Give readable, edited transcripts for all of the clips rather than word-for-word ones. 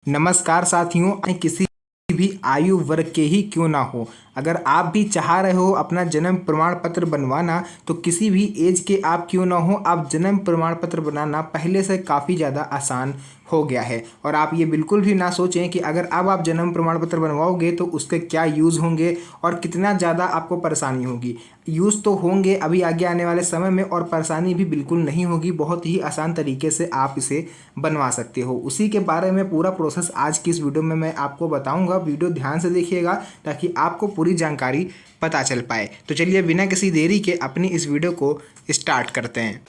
नमस्कार साथियों, किसी भी आयु वर्ग के ही क्यों ना हो, अगर आप भी चाह रहे हो अपना जन्म प्रमाण पत्र बनवाना, तो किसी भी एज के आप क्यों ना हो, आप जन्म प्रमाण पत्र बनाना पहले से काफ़ी ज़्यादा आसान हो गया है। और आप ये बिल्कुल भी ना सोचें कि अगर अब आप जन्म प्रमाण पत्र बनवाओगे तो उसके क्या यूज़ होंगे और कितना ज़्यादा आपको परेशानी होगी। यूज़ तो होंगे अभी आगे आने वाले समय में, और परेशानी भी बिल्कुल नहीं होगी। बहुत ही आसान तरीके से आप इसे बनवा सकते हो। उसी के बारे में पूरा प्रोसेस आज की इस वीडियो में मैं आपको बताऊंगा। वीडियो ध्यान से देखिएगा ताकि आपको पूरी जानकारी पता चल पाए। तो चलिए बिना किसी देरी के अपनी इस वीडियो को स्टार्ट करते हैं।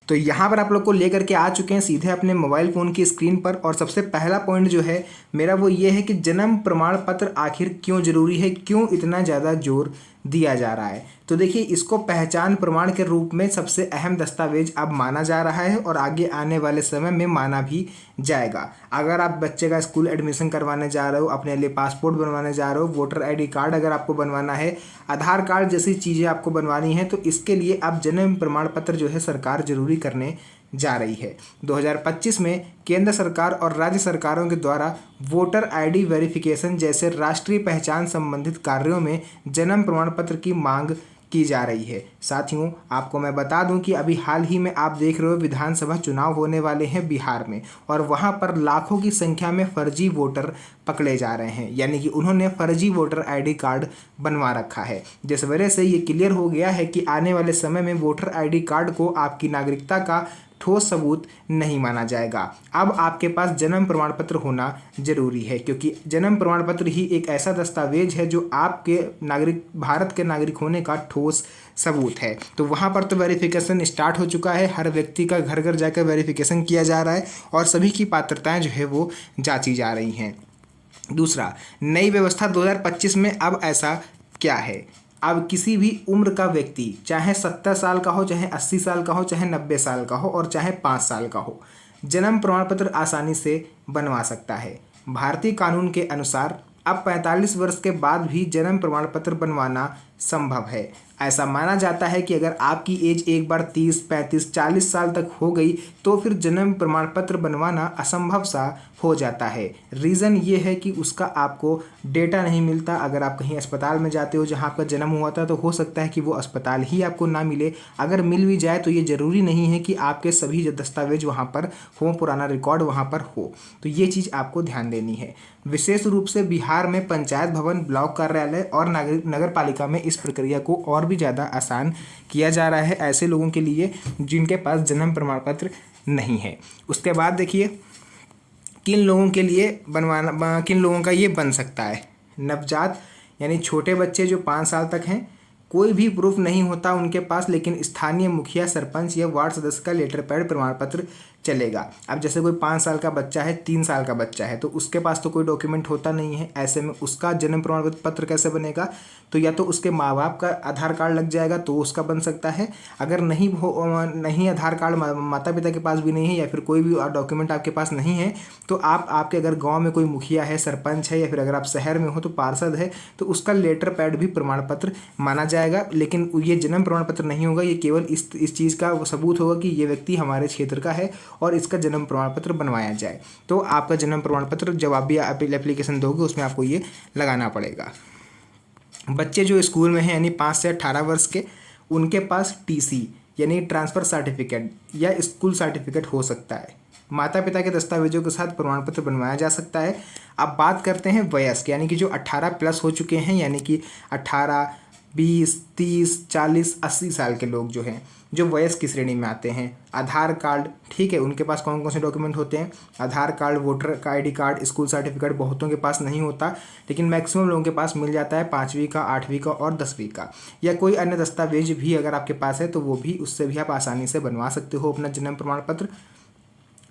तो यहाँ पर आप लोग को लेकर के आ चुके हैं सीधे अपने मोबाइल फ़ोन की स्क्रीन पर। और सबसे पहला पॉइंट जो है मेरा वो ये है कि जन्म प्रमाण पत्र आखिर क्यों ज़रूरी है, क्यों इतना ज़्यादा जोर दिया जा रहा है। तो देखिए, इसको पहचान प्रमाण के रूप में सबसे अहम दस्तावेज अब माना जा रहा है और आगे आने वाले समय में माना भी जाएगा। अगर आप बच्चे का स्कूल एडमिशन करवाने जा रहे हो, अपने लिए पासपोर्ट बनवाने जा रहे हो, वोटर आईडी कार्ड अगर आपको बनवाना है, आधार कार्ड जैसी चीज़ें आपको बनवानी है, तो इसके लिए अब जन्म प्रमाण पत्र जो है सरकार जरूरी करने जा रही है। 2025 में केंद्र सरकार और राज्य सरकारों के द्वारा वोटर आईडी वेरिफिकेशन जैसे राष्ट्रीय पहचान संबंधित कार्यों में जन्म प्रमाण पत्र की मांग की जा रही है। साथियों, आपको मैं बता दूं कि अभी हाल ही में आप देख रहे हो विधानसभा चुनाव होने वाले हैं बिहार में, और वहां पर लाखों की संख्या में फर्जी वोटर पकड़े जा रहे हैं। यानी कि उन्होंने फर्जी वोटर आईडी कार्ड बनवा रखा है, जिस वजह से ये क्लियर हो गया है कि आने वाले समय में वोटर आईडी कार्ड को आपकी नागरिकता का ठोस सबूत नहीं माना जाएगा। अब आपके पास जन्म प्रमाण पत्र होना जरूरी है, क्योंकि जन्म प्रमाण पत्र ही एक ऐसा दस्तावेज है जो आपके भारत के नागरिक होने का ठोस सबूत है। तो वहाँ पर तो वेरिफिकेशन स्टार्ट हो चुका है, हर व्यक्ति का घर घर जाकर वेरिफिकेशन किया जा रहा है और सभी की पात्रताएं जो है वो जांची जा रही हैं। दूसरा, नई व्यवस्था 2025 में अब ऐसा क्या है। अब किसी भी उम्र का व्यक्ति, चाहे 70 साल का हो, चाहे 80 साल का हो, चाहे 90 साल का हो और चाहे 5 साल का हो, जन्म प्रमाण पत्र आसानी से बनवा सकता है। भारतीय कानून के अनुसार अब 45 वर्ष के बाद भी जन्म प्रमाण पत्र बनवाना संभव है। ऐसा माना जाता है कि अगर आपकी एज एक बार 30, 35, 40 साल तक हो गई तो फिर जन्म प्रमाण पत्र बनवाना असंभव सा हो जाता है। रीज़न ये है कि उसका आपको डेटा नहीं मिलता। अगर आप कहीं अस्पताल में जाते हो जहां आपका जन्म हुआ था, तो हो सकता है कि वो अस्पताल ही आपको ना मिले। अगर मिल भी जाए तो ये ज़रूरी नहीं है कि आपके सभी दस्तावेज वहाँ पर हो, पुराना रिकॉर्ड वहाँ पर हो। तो ये चीज़ आपको ध्यान देनी है। विशेष रूप से बिहार में पंचायत भवन, ब्लॉक कार्यालय और नगर पालिका में इस प्रक्रिया को और भी ज़्यादा आसान किया जा रहा है ऐसे लोगों के लिए जिनके पास जन्म प्रमाण पत्र नहीं है। उसके बाद देखिए किन लोगों के लिए किन लोगों का ये बन सकता है। नवजात यानी छोटे बच्चे जो 5 साल तक हैं, कोई भी प्रूफ नहीं होता उनके पास, लेकिन स्थानीय मुखिया, सरपंच या वार्ड सदस्य का लेटर पैड प्रमाण पत्र चलेगा। अब जैसे कोई 5 साल का बच्चा है, 3 साल का बच्चा है, तो उसके पास तो कोई डॉक्यूमेंट होता नहीं है। ऐसे में उसका जन्म प्रमाण पत्र कैसे बनेगा? तो या तो उसके माँ बाप का आधार कार्ड लग जाएगा तो उसका बन सकता है। अगर नहीं आधार कार्ड माता पिता के पास भी नहीं है, या फिर कोई भी डॉक्यूमेंट आपके पास नहीं है, तो आपके अगर गाँव में कोई मुखिया है, सरपंच है, या फिर अगर आप शहर में हो तो पार्षद है, तो उसका लेटर पैड भी प्रमाण पत्र माना जाएगा। लेकिन ये जन्म प्रमाण पत्र नहीं होगा, ये केवल इस चीज़ का सबूत होगा कि ये व्यक्ति हमारे क्षेत्र का है और इसका जन्म प्रमाण पत्र बनवाया जाए। तो आपका जन्म प्रमाण पत्र जब आप भी एप्लीकेशन दोगे उसमें आपको ये लगाना पड़ेगा। बच्चे जो स्कूल में हैं यानी 5 से 18 वर्ष के, उनके पास टीसी यानी ट्रांसफ़र सर्टिफिकेट या स्कूल सर्टिफिकेट हो सकता है। माता पिता के दस्तावेजों के साथ प्रमाण पत्र बनवाया जा सकता है। अब बात करते हैं वयस्क, यानी कि जो 18 प्लस हो चुके हैं, यानी कि 18, 20, 30, 40, 80 साल के लोग जो हैं, जो वयस्क की श्रेणी में आते हैं। आधार कार्ड, ठीक है, उनके पास कौन कौन से डॉक्यूमेंट होते हैं? आधार कार्ड, वोटर का आईडी कार्ड, स्कूल सर्टिफिकेट बहुतों के पास नहीं होता, लेकिन मैक्सिमम लोगों के पास मिल जाता है 5वीं का, 8वीं का और 10वीं का। या कोई अन्य दस्तावेज भी अगर आपके पास है तो वो भी, उससे भी आप आसानी से बनवा सकते हो अपना जन्म प्रमाण पत्र।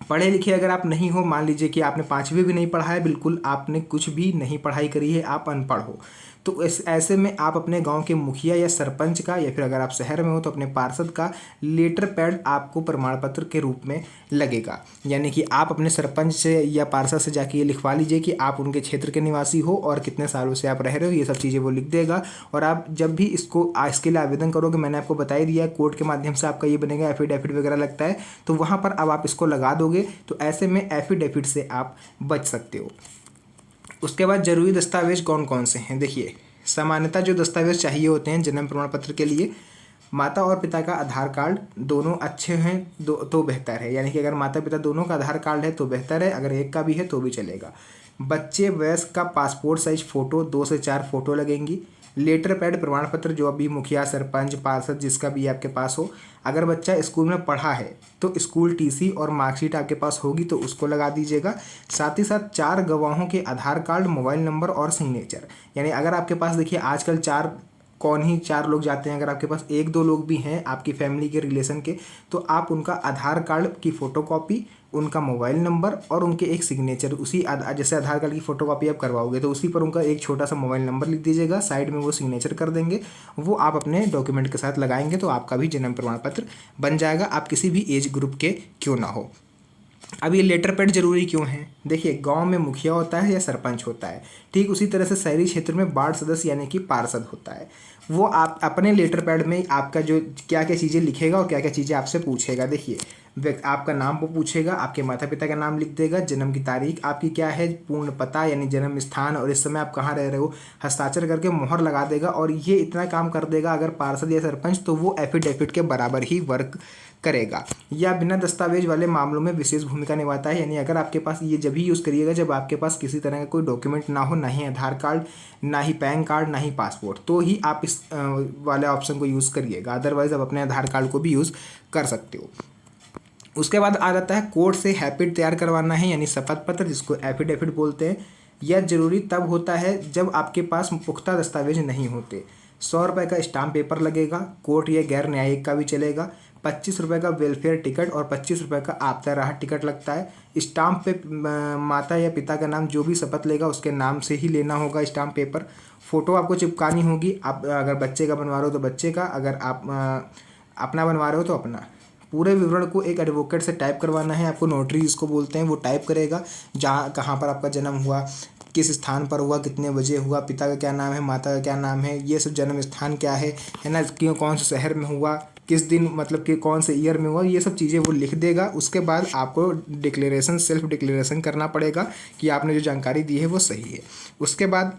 पढ़े लिखे अगर आप नहीं हो, मान लीजिए कि आपने 5वीं भी नहीं पढ़ा है, बिल्कुल आपने कुछ भी नहीं पढ़ाई करी है, आप अनपढ़ हो, तो ऐसे में आप अपने गांव के मुखिया या सरपंच का, या फिर अगर आप शहर में हो तो अपने पार्षद का लेटर पैड आपको प्रमाण पत्र के रूप में लगेगा। यानी कि आप अपने सरपंच से या पार्षद से जाके ये लिखवा लीजिए कि आप उनके क्षेत्र के निवासी हो और कितने सालों से आप रह रहे हो, ये सब चीज़ें वो लिख देगा। और आप जब भी इसके लिए आवेदन करोगे, मैंने आपको बता ही दिया, कोर्ट के माध्यम से आपका ये बनेगा, एफिडेविट वगैरह लगता है, तो वहाँ पर अब आप इसको लगा दोगे, तो ऐसे में एफिडेविट से आप बच सकते हो। उसके बाद जरूरी दस्तावेज कौन कौन से हैं, देखिए सामान्यतः जो दस्तावेज चाहिए होते हैं जन्म प्रमाण पत्र के लिए, माता और पिता का आधार कार्ड दोनों अच्छे हैं तो बेहतर है। यानी कि अगर माता पिता दोनों का आधार कार्ड है तो बेहतर है, अगर एक का भी है तो भी चलेगा। बच्चे वयस्क का पासपोर्ट साइज फ़ोटो, 2 से 4 फोटो लगेंगी। लेटर पैड प्रमाण पत्र जो अभी मुखिया सरपंच पार्षद जिसका भी आपके पास हो। अगर बच्चा स्कूल में पढ़ा है तो स्कूल टीसी और मार्कशीट आपके पास होगी तो उसको लगा दीजिएगा। साथ ही साथ 4 गवाहों के आधार कार्ड, मोबाइल नंबर और सिग्नेचर। यानी अगर आपके पास, देखिए आजकल कौन ही 4 लोग जाते हैं, अगर आपके पास 1-2 लोग भी हैं आपकी फैमिली के रिलेशन के, तो आप उनका आधार कार्ड की फ़ोटोकॉपी, उनका मोबाइल नंबर और उनके एक सिग्नेचर, उसी जैसे आधार कार्ड की फ़ोटोकॉपी आप करवाओगे तो उसी पर उनका एक छोटा सा मोबाइल नंबर लिख दीजिएगा, साइड में वो सिग्नेचर कर देंगे, वो आप अपने डॉक्यूमेंट के साथ लगाएंगे तो आपका भी जन्म प्रमाण पत्र बन जाएगा, आप किसी भी एज ग्रुप के क्यों ना हो। अब ये लेटर पैड जरूरी क्यों है, देखिए गांव में मुखिया होता है या सरपंच होता है, ठीक उसी तरह से शहरी क्षेत्र में वार्ड सदस्य यानी कि पार्षद होता है। वो आप अपने लेटर पैड में आपका जो क्या क्या चीज़ें लिखेगा और क्या क्या चीज़ें आपसे पूछेगा। देखिए आपका नाम वो पूछेगा, आपके माता पिता का नाम लिख देगा, जन्म की तारीख आपकी क्या है, पूर्ण पता यानी जन्म स्थान और इस समय आप कहाँ रह रहे हो, हस्ताक्षर करके मोहर लगा देगा। और ये इतना काम कर देगा अगर पार्षद या सरपंच, तो वो एफिडेविट के बराबर ही वर्क करेगा। या बिना दस्तावेज वाले मामलों में विशेष भूमिका निभाता है। यानी अगर आपके पास, ये जब भी यूज़ करिएगा जब आपके पास किसी तरह का कोई डॉक्यूमेंट ना हो, ना ही आधार कार्ड, ना ही पैन कार्ड, ना ही पासपोर्ट, तो ही आप इस वाले ऑप्शन को यूज़ करिएगा। अदरवाइज आप अपने आधार कार्ड को भी यूज़ कर सकते हो। उसके बाद आ जाता है कोर्ट से हैपिड तैयार करवाना है यानी शपथ पत्र, जिसको एफिडेविट बोलते हैं। यह जरूरी तब होता है जब आपके पास पुख्ता दस्तावेज नहीं होते। 100 रुपये का स्टाम्प पेपर लगेगा, कोर्ट या गैर न्यायिक का भी चलेगा। 25 रुपये का वेलफेयर टिकट और 25 रुपये का आपदा राहत टिकट लगता है। स्टाम्प पे माता या पिता का नाम, जो भी शपथ लेगा उसके नाम से ही लेना होगा स्टाम्प पेपर। फ़ोटो आपको चिपकानी होगी, आप अगर बच्चे का बनवा रहे हो तो बच्चे का, अगर आप अपना बनवा रहे हो तो अपना। पूरे विवरण को एक एडवोकेट से टाइप करवाना है, आपको नोटरी जिसको बोलते हैं वो टाइप करेगा, जहाँ कहाँ पर आपका जन्म हुआ, किस स्थान पर हुआ, कितने बजे हुआ, पिता का क्या नाम है, माता का क्या नाम है, ये सब जन्म स्थान क्या है ना, क्यों कौन से शहर में हुआ, किस दिन, मतलब कि कौन से ईयर में हुआ, ये सब चीज़ें वो लिख देगा। उसके बाद आपको डिक्लेरेशन, सेल्फ डिक्लेरेशन करना पड़ेगा कि आपने जो जानकारी दी है वो सही है। उसके बाद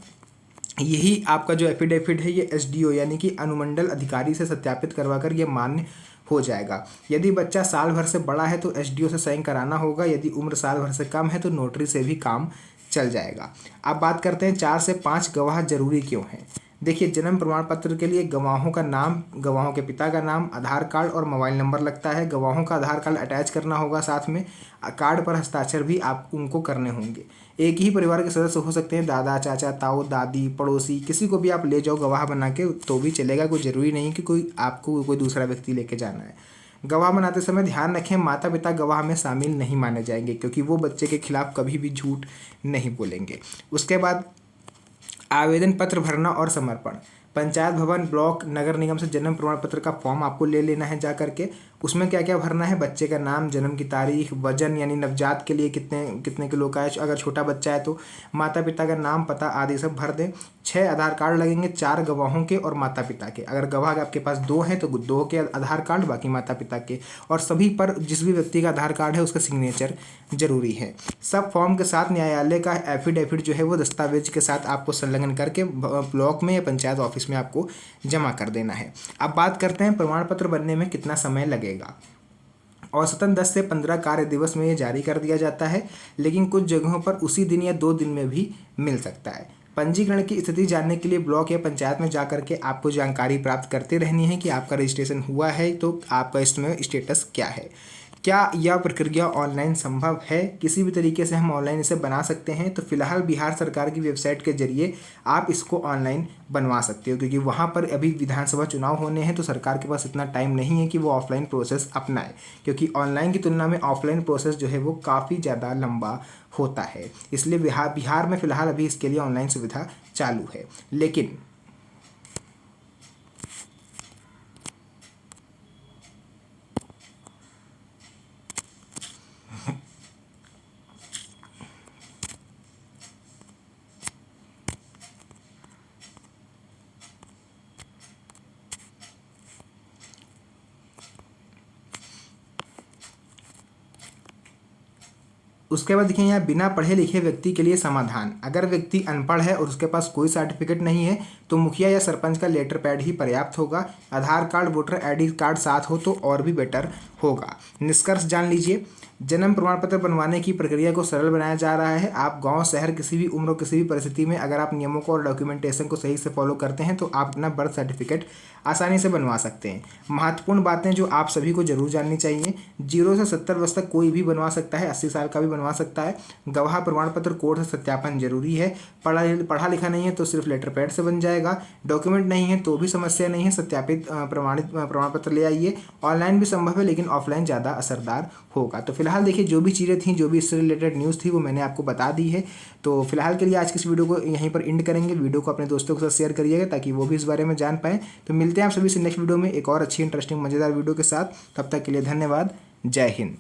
यही आपका जो एफिडेविट है ये एसडीओ यानी कि अनुमंडल अधिकारी से सत्यापित करवाकर ये मान्य हो जाएगा। यदि बच्चा साल भर से बड़ा है तो एसडीओ से साइन कराना होगा, यदि उम्र साल भर से कम है तो नोटरी से भी काम चल जाएगा। अब बात करते हैं 4 से 5 गवाह जरूरी क्यों हैं। देखिए जन्म प्रमाण पत्र के लिए गवाहों का नाम, गवाहों के पिता का नाम, आधार कार्ड और मोबाइल नंबर लगता है। गवाहों का आधार कार्ड अटैच करना होगा, साथ में कार्ड पर हस्ताक्षर भी आप उनको करने होंगे। एक ही परिवार के सदस्य हो सकते हैं, दादा, चाचा, ताऊ, दादी, पड़ोसी, किसी को भी आप ले जाओ गवाह बना के तो भी चलेगा, कोई ज़रूरी नहीं कि कोई दूसरा व्यक्ति लेके जाना है। गवाह बनाते समय ध्यान रखें माता पिता गवाह में शामिल नहीं माने जाएंगे, क्योंकि वो बच्चे के खिलाफ कभी भी झूठ नहीं बोलेंगे। उसके बाद आवेदन पत्र भरना और समर्पण। पंचायत भवन, ब्लॉक, नगर निगम से जन्म प्रमाण पत्र का फॉर्म आपको ले लेना है जा करके। उसमें क्या क्या भरना है, बच्चे का नाम, जन्म की तारीख, वजन यानी नवजात के लिए कितने किलो का है, अगर छोटा बच्चा है तो, माता पिता का नाम, पता आदि सब भर दें। 6 आधार कार्ड लगेंगे, 4 गवाहों के और माता पिता के। अगर गवाह आपके पास 2 हैं तो 2 के आधार कार्ड, बाकी माता पिता के। और सभी पर जिस भी व्यक्ति का आधार कार्ड है उसका सिग्नेचर जरूरी है। सब फॉर्म के साथ न्यायालय का एफिडेविट जो है वो दस्तावेज के साथ आपको संलग्न करके ब्लॉक में या पंचायत ऑफिस में आपको जमा कर देना है। अब बात करते हैं प्रमाण पत्र बनने में कितना समय लगेगा। औसतन 10 से 15 कार्य दिवस में ये जारी कर दिया जाता है, लेकिन कुछ जगहों पर उसी दिन या 2 दिन में भी मिल सकता है। पंजीकरण की स्थिति जानने के लिए ब्लॉक या पंचायत में जाकर के आपको जानकारी प्राप्त करते रहनी है कि आपका रजिस्ट्रेशन हुआ है तो आपका इसमें स्टेटस क्या है। क्या यह प्रक्रिया ऑनलाइन संभव है? किसी भी तरीके से हम ऑनलाइन इसे बना सकते हैं? तो फिलहाल बिहार सरकार की वेबसाइट के जरिए आप इसको ऑनलाइन बनवा सकते हो, क्योंकि वहाँ पर अभी विधानसभा चुनाव होने हैं तो सरकार के पास इतना टाइम नहीं है कि वो ऑफलाइन प्रोसेस अपनाए, क्योंकि ऑनलाइन की तुलना में ऑफलाइन प्रोसेस जो है वो काफ़ी ज़्यादा लंबा होता है। इसलिए बिहार में फ़िलहाल अभी इसके लिए ऑनलाइन सुविधा चालू है। लेकिन उसके बाद देखिए यहाँ बिना पढ़े लिखे व्यक्ति के लिए समाधान। अगर व्यक्ति अनपढ़ है और उसके पास कोई सर्टिफिकेट नहीं है तो मुखिया या सरपंच का लेटर पैड ही पर्याप्त होगा। आधार कार्ड, वोटर आईडी कार्ड साथ हो तो और भी बेटर होगा। निष्कर्ष जान लीजिए, जन्म प्रमाण पत्र बनवाने की प्रक्रिया को सरल बनाया जा रहा है। आप गांव, शहर, किसी भी उम्र, किसी भी परिस्थिति में अगर आप नियमों को और डॉक्यूमेंटेशन को सही से फॉलो करते हैं तो आप अपना बर्थ सर्टिफिकेट आसानी से बनवा सकते हैं। महत्वपूर्ण बातें जो आप सभी को जरूर जाननी चाहिए, 0 से 70 वर्ष तक कोई भी बनवा सकता है, 80 साल का भी बनवा सकता है। गवाह प्रमाण पत्र कोर्ट से सत्यापन जरूरी है। पढ़ा लिखा नहीं है तो सिर्फ लेटर पैड से बन जाएगा। डॉक्यूमेंट नहीं है तो भी समस्या नहीं है, सत्यापित प्रमाणित प्रमाण पत्र ले आइए। ऑनलाइन भी संभव है लेकिन ऑफलाइन ज़्यादा असरदार होगा। तो फिलहाल देखिए, जो भी चीज़ें थी, जो भी इससे रिलेटेड न्यूज़ थी वो मैंने आपको बता दी है। तो फिलहाल के लिए आज की इस वीडियो को यहीं पर एंड करेंगे। वीडियो को अपने दोस्तों के साथ शेयर करिएगा ताकि वो भी इस बारे में जान पाएँ। तो मिलते हैं आप सभी से नेक्स्ट वीडियो में एक और अच्छी इंटरेस्टिंग मज़ेदार वीडियो के साथ। तब तक के लिए धन्यवाद। जय हिंद।